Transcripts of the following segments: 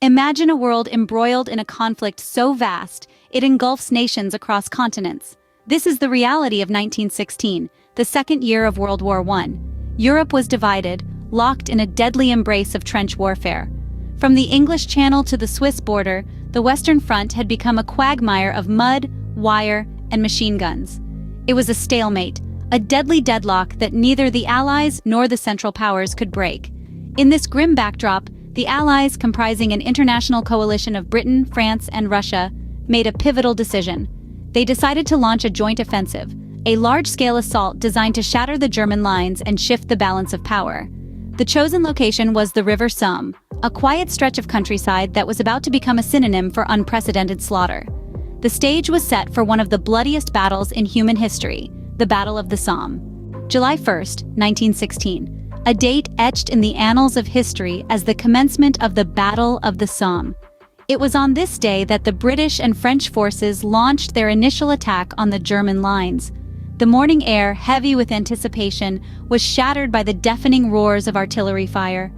Imagine a world embroiled in a conflict so vast, it engulfs nations across continents. This is the reality of 1916, the second year of World War I. Europe was divided, locked in a deadly embrace of trench warfare. From the English Channel to the Swiss border, the Western Front had become a quagmire of mud, wire, and machine guns. It was a stalemate, a deadly deadlock that neither the Allies nor the Central Powers could break. In this grim backdrop, the Allies, comprising an international coalition of Britain, France, and Russia, made a pivotal decision. They decided to launch a joint offensive, a large-scale assault designed to shatter the German lines and shift the balance of power. The chosen location was the River Somme, a quiet stretch of countryside that was about to become a synonym for unprecedented slaughter. The stage was set for one of the bloodiest battles in human history, the Battle of the Somme. July 1st, 1916. A date etched in the annals of history as the commencement of the Battle of the Somme. It was on this day that the British and French forces launched their initial attack on the German lines. The morning air, heavy with anticipation, was shattered by the deafening roars of artillery fire.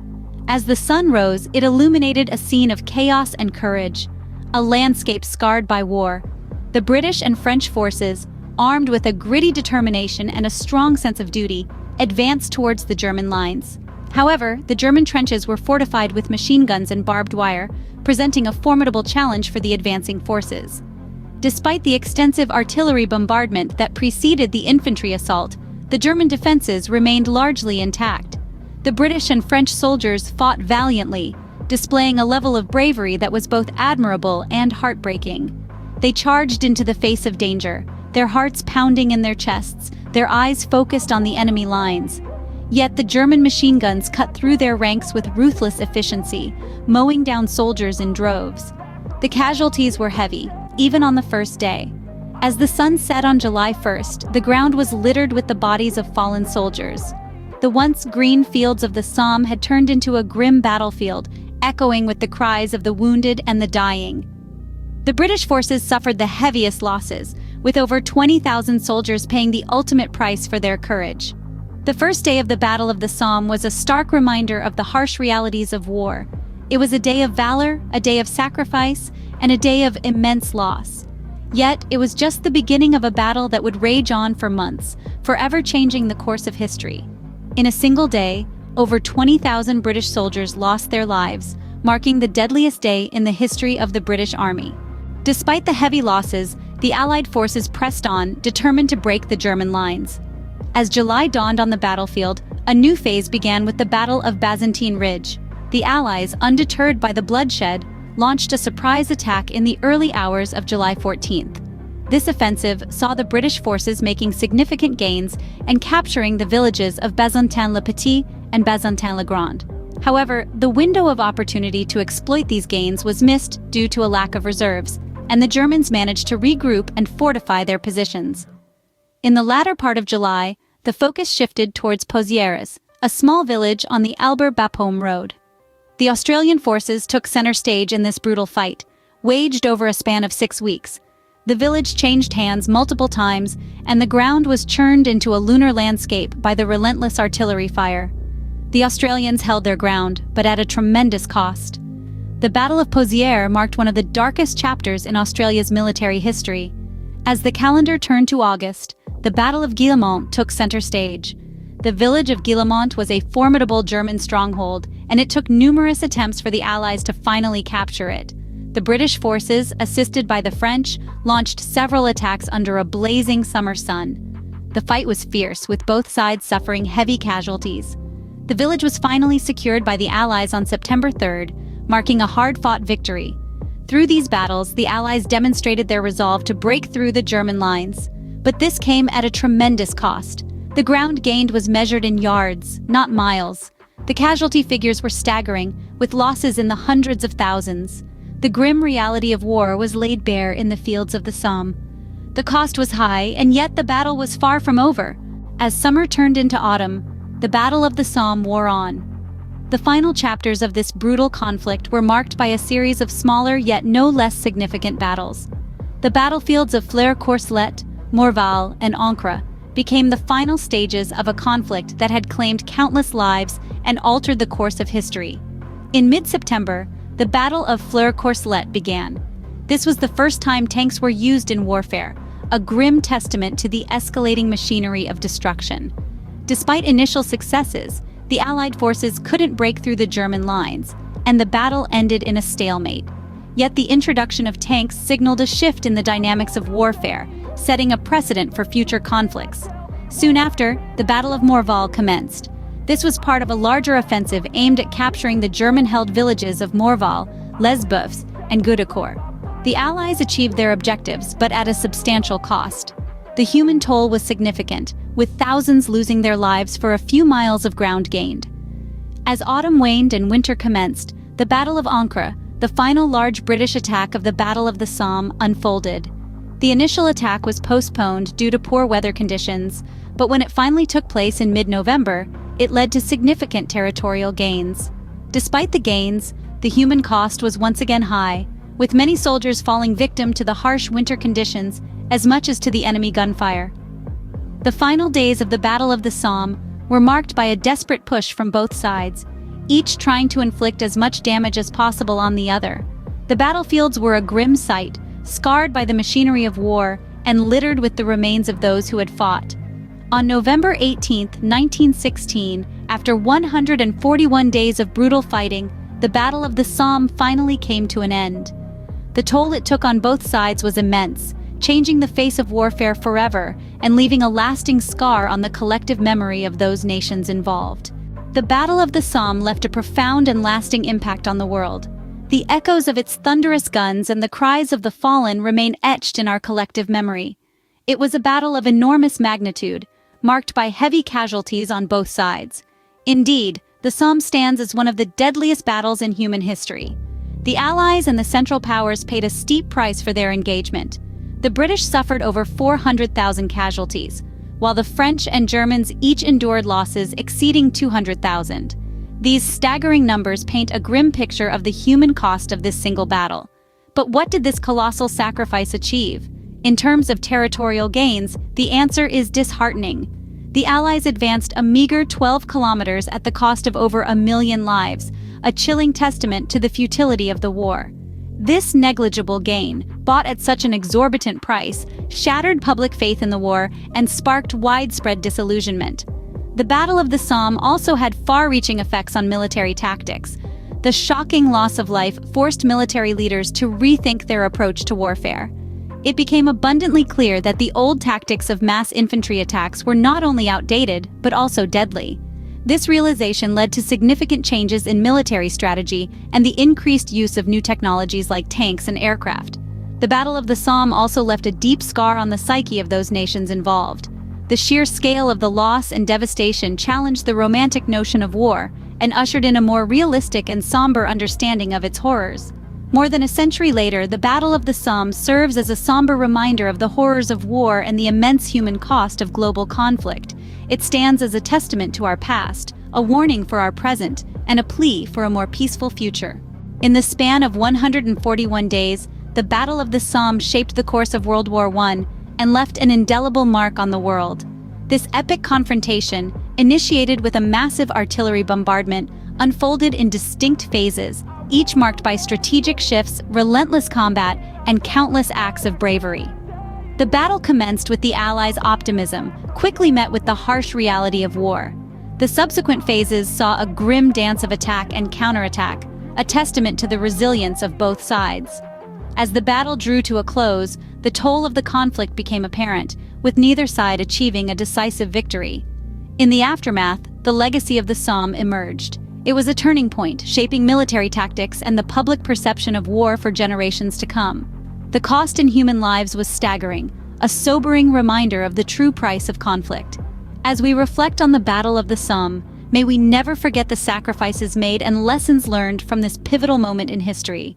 As the sun rose, it illuminated a scene of chaos and courage, a landscape scarred by war. The British and French forces, armed with a gritty determination and a strong sense of duty, advanced towards the German lines. However, the German trenches were fortified with machine guns and barbed wire, presenting a formidable challenge for the advancing forces. Despite the extensive artillery bombardment that preceded the infantry assault, the German defenses remained largely intact. The British and French soldiers fought valiantly, displaying a level of bravery that was both admirable and heartbreaking. They charged into the face of danger, their hearts pounding in their chests, their eyes focused on the enemy lines. Yet the German machine guns cut through their ranks with ruthless efficiency, mowing down soldiers in droves. The casualties were heavy, even on the first day. As the sun set on July 1st, the ground was littered with the bodies of fallen soldiers. The once green fields of the Somme had turned into a grim battlefield, echoing with the cries of the wounded and the dying. The British forces suffered the heaviest losses, with over 20,000 soldiers paying the ultimate price for their courage. The first day of the Battle of the Somme was a stark reminder of the harsh realities of war. It was a day of valor, a day of sacrifice, and a day of immense loss. Yet, it was just the beginning of a battle that would rage on for months, forever changing the course of history. In a single day, over 20,000 British soldiers lost their lives, marking the deadliest day in the history of the British Army. Despite the heavy losses, the Allied forces pressed on, determined to break the German lines. As July dawned on the battlefield, a new phase began with the Battle of Byzantine Ridge. The Allies, undeterred by the bloodshed, launched a surprise attack in the early hours of July 14th. This offensive saw the British forces making significant gains and capturing the villages of Bazentin-le-Petit and Bazentin-le-Grand. However, the window of opportunity to exploit these gains was missed due to a lack of reserves, and the Germans managed to regroup and fortify their positions. In the latter part of July, the focus shifted towards Pozieres, a small village on the Albert-Bapaume road. The Australian forces took center stage in this brutal fight, waged over a span of 6 weeks. The village changed hands multiple times, and the ground was churned into a lunar landscape by the relentless artillery fire. The Australians held their ground, but at a tremendous cost. The Battle of Pozieres marked one of the darkest chapters in Australia's military history. As the calendar turned to August, the Battle of Guillemont took center stage. The village of Guillemont was a formidable German stronghold, and it took numerous attempts for the Allies to finally capture it. The British forces, assisted by the French, launched several attacks under a blazing summer sun. The fight was fierce, with both sides suffering heavy casualties. The village was finally secured by the Allies on September 3rd, marking a hard-fought victory. Through these battles, the Allies demonstrated their resolve to break through the German lines. But this came at a tremendous cost. The ground gained was measured in yards, not miles. The casualty figures were staggering, with losses in the hundreds of thousands. The grim reality of war was laid bare in the fields of the Somme. The cost was high, and yet the battle was far from over. As summer turned into autumn, the Battle of the Somme wore on. The final chapters of this brutal conflict were marked by a series of smaller yet no less significant battles. The battlefields of Flers-Courcelette, Morval, and Ancre became the final stages of a conflict that had claimed countless lives and altered the course of history. In mid-September, the Battle of Flers-Courcelette began. This was the first time tanks were used in warfare, a grim testament to the escalating machinery of destruction. Despite initial successes, the Allied forces couldn't break through the German lines, and the battle ended in a stalemate. Yet the introduction of tanks signaled a shift in the dynamics of warfare, setting a precedent for future conflicts. Soon after, the Battle of Morval commenced. This was part of a larger offensive aimed at capturing the German-held villages of Morval, Les Boeufs, and Goudecourt. The Allies achieved their objectives, but at a substantial cost. The human toll was significant, with thousands losing their lives for a few miles of ground gained. As autumn waned and winter commenced, the Battle of Ancre, the final large British attack of the Battle of the Somme, unfolded. The initial attack was postponed due to poor weather conditions, but when it finally took place in mid-November, it led to significant territorial gains. Despite the gains, the human cost was once again high, with many soldiers falling victim to the harsh winter conditions as much as to the enemy gunfire. The final days of the Battle of the Somme were marked by a desperate push from both sides, each trying to inflict as much damage as possible on the other. The battlefields were a grim sight, scarred by the machinery of war and littered with the remains of those who had fought. On November 18, 1916, after 141 days of brutal fighting, the Battle of the Somme finally came to an end. The toll it took on both sides was immense, changing the face of warfare forever and leaving a lasting scar on the collective memory of those nations involved. The Battle of the Somme left a profound and lasting impact on the world. The echoes of its thunderous guns and the cries of the fallen remain etched in our collective memory. It was a battle of enormous magnitude, marked by heavy casualties on both sides. Indeed, the Somme stands as one of the deadliest battles in human history. The Allies and the Central Powers paid a steep price for their engagement. The British suffered over 400,000 casualties, while the French and Germans each endured losses exceeding 200,000. These staggering numbers paint a grim picture of the human cost of this single battle. But what did this colossal sacrifice achieve? In terms of territorial gains, the answer is disheartening. The Allies advanced a meager 12 kilometers at the cost of over 1 million lives, a chilling testament to the futility of the war. This negligible gain, bought at such an exorbitant price, shattered public faith in the war and sparked widespread disillusionment. The Battle of the Somme also had far-reaching effects on military tactics. The shocking loss of life forced military leaders to rethink their approach to warfare. It became abundantly clear that the old tactics of mass infantry attacks were not only outdated, but also deadly. This realization led to significant changes in military strategy and the increased use of new technologies like tanks and aircraft. The Battle of the Somme also left a deep scar on the psyche of those nations involved. The sheer scale of the loss and devastation challenged the romantic notion of war and ushered in a more realistic and somber understanding of its horrors. More than a century later, the Battle of the Somme serves as a somber reminder of the horrors of war and the immense human cost of global conflict. It stands as a testament to our past, a warning for our present, and a plea for a more peaceful future. In the span of 141 days, the Battle of the Somme shaped the course of World War I and left an indelible mark on the world. This epic confrontation, initiated with a massive artillery bombardment, unfolded in distinct phases, each marked by strategic shifts, relentless combat, and countless acts of bravery. The battle commenced with the Allies' optimism, quickly met with the harsh reality of war. The subsequent phases saw a grim dance of attack and counterattack, a testament to the resilience of both sides. As the battle drew to a close, the toll of the conflict became apparent, with neither side achieving a decisive victory. In the aftermath, the legacy of the Somme emerged. It was a turning point, shaping military tactics and the public perception of war for generations to come. The cost in human lives was staggering, a sobering reminder of the true price of conflict. As we reflect on the Battle of the Somme, may we never forget the sacrifices made and lessons learned from this pivotal moment in history.